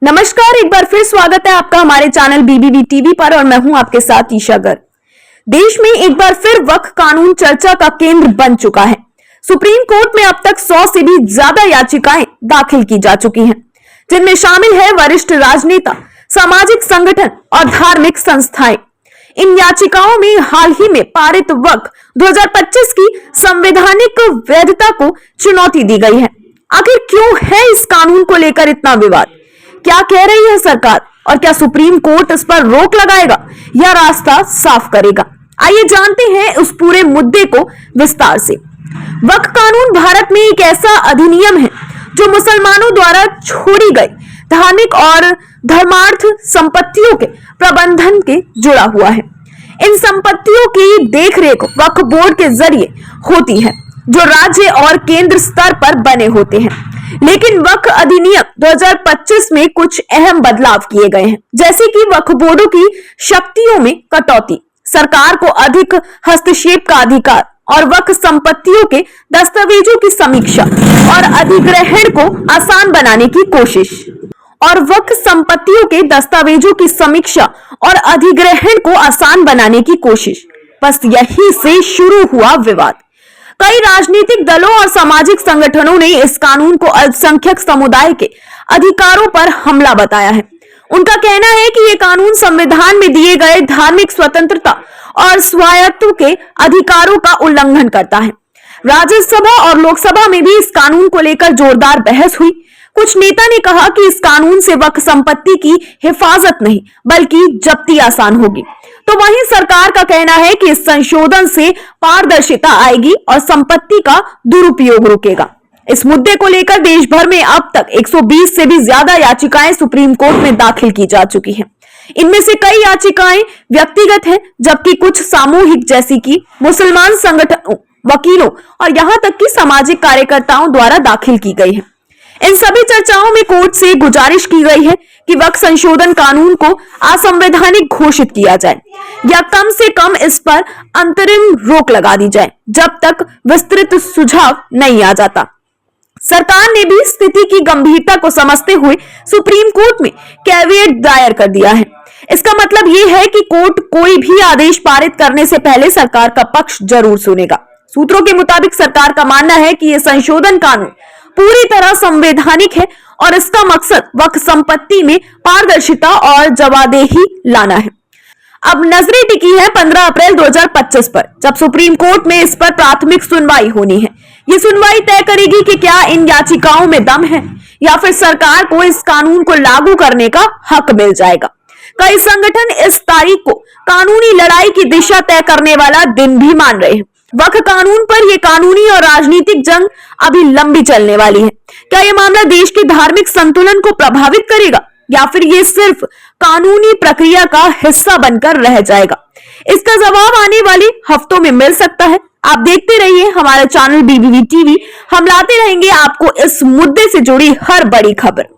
नमस्कार, एक बार फिर स्वागत है आपका हमारे चैनल बीबीबी टीवी पर और मैं हूं आपके साथ ईशा गर्ग। देश में एक बार फिर वक्फ कानून चर्चा का केंद्र बन चुका है। सुप्रीम कोर्ट में अब तक 100 से भी ज्यादा याचिकाएं दाखिल की जा चुकी हैं, जिनमें शामिल है वरिष्ठ राजनेता, सामाजिक संगठन और धार्मिक संस्थाएं। इन याचिकाओं में हाल ही में पारित वक्फ 2025 की संवैधानिक वैधता को चुनौती दी गई है। आखिर क्यों है इस कानून को लेकर इतना विवाद? क्या कह रही है सरकार और क्या सुप्रीम कोर्ट इस पर रोक लगाएगा या रास्ता साफ करेगा? आइए जानते हैं उस पूरे मुद्दे को विस्तार से। वक्फ कानून भारत में एक ऐसा अधिनियम है जो मुसलमानों द्वारा छोड़ी गई धार्मिक और धर्मार्थ संपत्तियों के प्रबंधन के जुड़ा हुआ है। इन संपत्तियों की देखरेख वक्फ बोर्ड के जरिए होती है, जो राज्य और केंद्र स्तर पर बने होते हैं। लेकिन वक्फ अधिनियम 2025 में कुछ अहम बदलाव किए गए हैं, जैसे कि वक्फ बोर्डों की शक्तियों में कटौती, सरकार को अधिक हस्तक्षेप का अधिकार और वक्फ संपत्तियों के दस्तावेजों की समीक्षा और अधिग्रहण को आसान बनाने की कोशिश। और वक्फ संपत्तियों के दस्तावेजों की समीक्षा और अधिग्रहण को आसान बनाने की कोशिश, बस यही से शुरू हुआ विवाद। कई राजनीतिक दलों और सामाजिक संगठनों ने इस कानून को अल्पसंख्यक समुदाय के अधिकारों पर हमला बताया है। उनका कहना है कि यह कानून संविधान में दिए गए धार्मिक स्वतंत्रता और स्वायत्तता के अधिकारों का उल्लंघन करता है। राज्यसभा और लोकसभा में भी इस कानून को लेकर जोरदार बहस हुई। कुछ नेता ने कहा कि इस कानून से वक्फ संपत्ति की हिफाजत नहीं बल्कि जब्ती आसान होगी, तो वहीं सरकार का कहना है कि इस संशोधन से पारदर्शिता आएगी और संपत्ति का दुरुपयोग रुकेगा। इस मुद्दे को लेकर देश भर में अब तक 120 से भी ज्यादा याचिकाएं सुप्रीम कोर्ट में दाखिल की जा चुकी हैं। इनमें से कई याचिकाएं व्यक्तिगत हैं, जबकि कुछ सामूहिक, जैसी कि मुसलमान संगठनों, वकीलों और यहां तक कि सामाजिक कार्यकर्ताओं द्वारा दाखिल की गई है। इन सभी चर्चाओं में कोर्ट से गुजारिश की गई है कि वक्फ संशोधन कानून को असंवैधानिक घोषित किया जाए या कम से कम इस पर अंतरिम रोक लगा दी जाए, जब तक विस्तृत सुझाव नहीं आ जाता। सरकार ने भी स्थिति की गंभीरता को समझते हुए सुप्रीम कोर्ट में कैविएट दायर कर दिया है। इसका मतलब यह है कि कोर्ट कोई भी आदेश पारित करने से पहले सरकार का पक्ष जरूर सुनेगा। सूत्रों के मुताबिक सरकार का मानना है कि यह संशोधन कानून पूरी तरह संवैधानिक है और इसका मकसद वक्फ संपत्ति में पारदर्शिता और जवाबदेही लाना है। अब नजरें टिकी है 15 अप्रैल 2025 पर, जब सुप्रीम कोर्ट में इस पर प्राथमिक सुनवाई होनी है। ये सुनवाई तय करेगी कि क्या इन याचिकाओं में दम है या फिर सरकार को इस कानून को लागू करने का हक मिल जाएगा। कई संगठन इस तारीख को कानूनी लड़ाई की दिशा तय करने वाला दिन भी मान रहे हैं। वक्फ कानून पर यह कानूनी और राजनीतिक जंग अभी लंबी चलने वाली है। क्या यह मामला देश के धार्मिक संतुलन को प्रभावित करेगा या फिर यह सिर्फ कानूनी प्रक्रिया का हिस्सा बनकर रह जाएगा? इसका जवाब आने वाले हफ्तों में मिल सकता है। आप देखते रहिए हमारा चैनल बीबीबी टीवी। हम लाते रहेंगे आपको इस मुद्दे से जुड़ी हर बड़ी खबर।